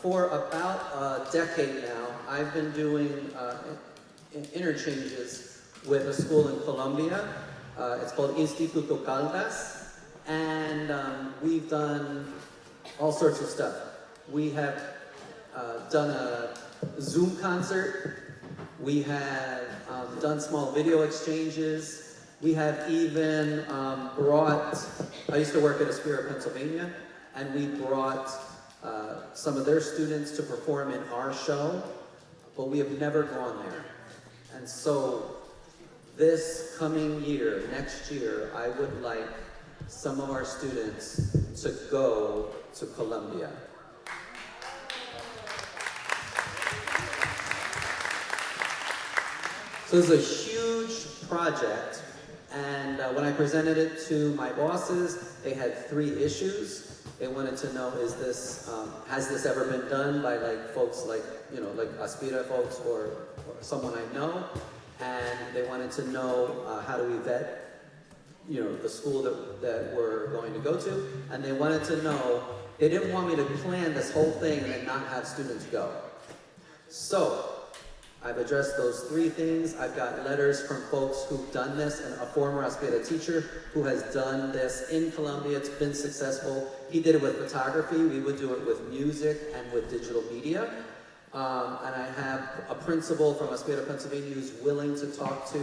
For about a decade now, I've been doing interchanges with a school in Colombia. It's called Instituto Caldas, and we've done all sorts of stuff. We have done a Zoom concert. We have done small video exchanges. We have even brought, I used to work at Aspira, Pennsylvania, and we brought some of their students to perform in our show, but we have never gone there. And so this coming year, next year, I would like some of our students to go to Colombia. So this is a huge project, and when I presented it to my bosses, they had 3 issues. They wanted to know, is this, has this ever been done by like folks like, you know, like Aspira folks or someone I know? And they wanted to know how do we vet, you know, the school that we're going to go to. And they wanted to know, they didn't want me to plan this whole thing and then not have students go. So I've addressed those 3 things. I've got letters from folks who've done this, and a former Aspira teacher who has done this in Colombia. It's been successful. He did it with photography. We would do it with music and with digital media. And I have a principal from Aspira, Pennsylvania, who's willing to talk to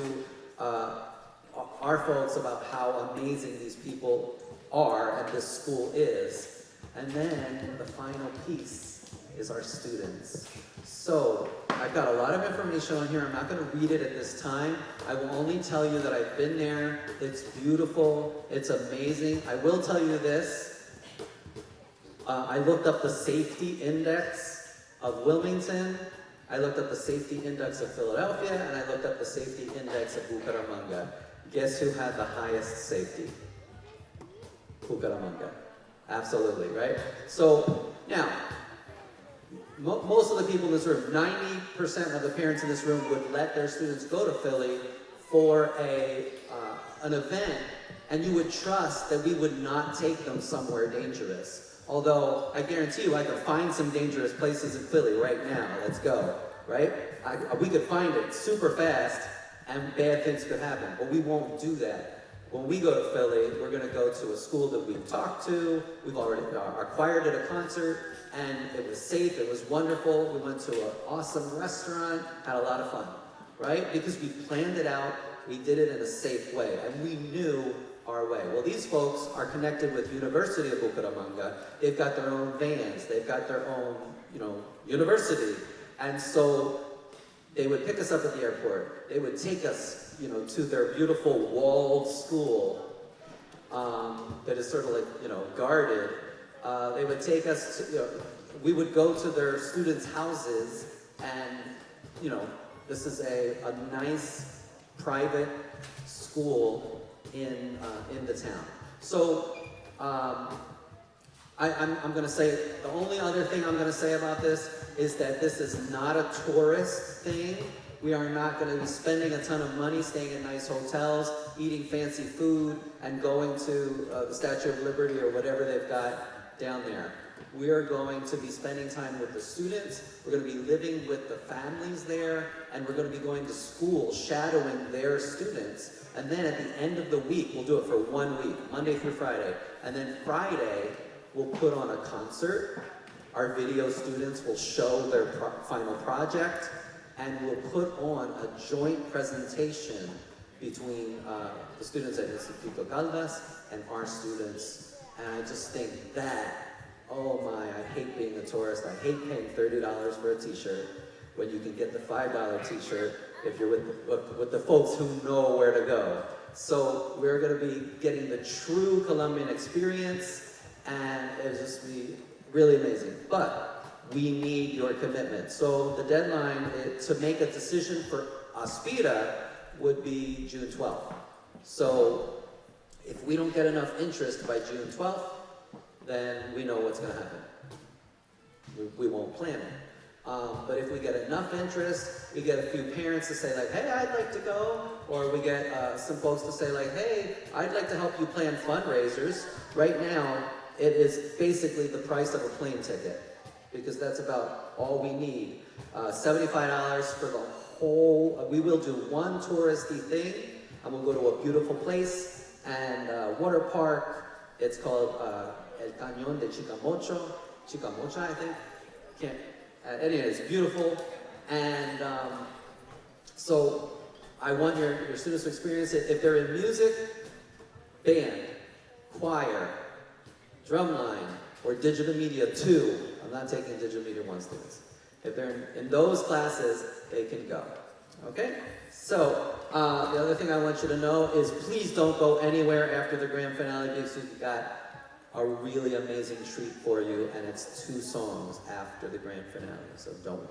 our folks about how amazing these people are and this school is. And then the final piece is our students. So I've got a lot of information on here. I'm not going to read it at this time. I will only tell you that I've been there. It's beautiful. It's amazing. I will tell you this. I looked up the safety index of Wilmington. I looked up the safety index of Philadelphia, and I looked up the safety index of Bucaramanga. Guess who had the highest safety? Bucaramanga. Absolutely, right? So now, most of the people in this room, 90% of the parents in this room would let their students go to Philly for an event, and you would trust that we would not take them somewhere dangerous. Although, I guarantee you, I could find some dangerous places in Philly right now. Let's go, right? We could find it super fast, and bad things could happen, but we won't do that. When we go to Philly, we're going to go to a school that we've talked to. We've already, our choir did a concert, and it was safe, it was wonderful. We went to an awesome restaurant, had a lot of fun, right? Because we planned it out, we did it in a safe way, and we knew our way. Well, these folks are connected with University of Bucaramanga. They've got their own vans, they've got their own, you know, university. And so they would pick us up at the airport. They would take us, you know, to their beautiful walled school that is sort of like, you know, guarded. They would take us to, you know, we would go to their students' houses, and, you know, this is a nice private school in the town. So I'm going to say, the only other thing I'm going to say about this is that this is not a tourist thing. We are not going to be spending a ton of money staying in nice hotels, eating fancy food, and going to the Statue of Liberty or whatever they've got down there. We are going to be spending time with the students. We're going to be living with the families there, and we're going to be going to school, shadowing their students. And then at the end of the week, we'll do it for 1 week, Monday through Friday. And then Friday, we'll put on a concert. Our video students will show their final project, and we'll put on a joint presentation between the students at Instituto Caldas and our students. And I just think that, oh my, I hate being a tourist. I hate paying $30 for a t-shirt when you can get the $5 t-shirt if you're with the folks who know where to go. So we're going to be getting the true Colombian experience, and it'll just be really amazing. But we need your commitment. So the deadline to make a decision for Aspira would be June 12th. So if we don't get enough interest by June 12th, then we know what's going to happen. We won't plan it. But if we get enough interest, we get a few parents to say like, hey, I'd like to go, or we get some folks to say like, hey, I'd like to help you plan fundraisers. Right now, it is basically the price of a plane ticket. because that's about all we need. $75 for the whole, we will do one touristy thing, and we'll go to a beautiful place, and water park. It's called El Cañón de Chicamocha, I think. Can't, anyway, it's beautiful, and so I want your students to experience it. If they're in music, band, choir, drumline, or digital media 2, I'm not taking digital media 1 students. If they're in those classes, they can go. Okay? So, the other thing I want you to know is please don't go anywhere after the grand finale because we've got a really amazing treat for you, and it's 2 songs after the grand finale, so don't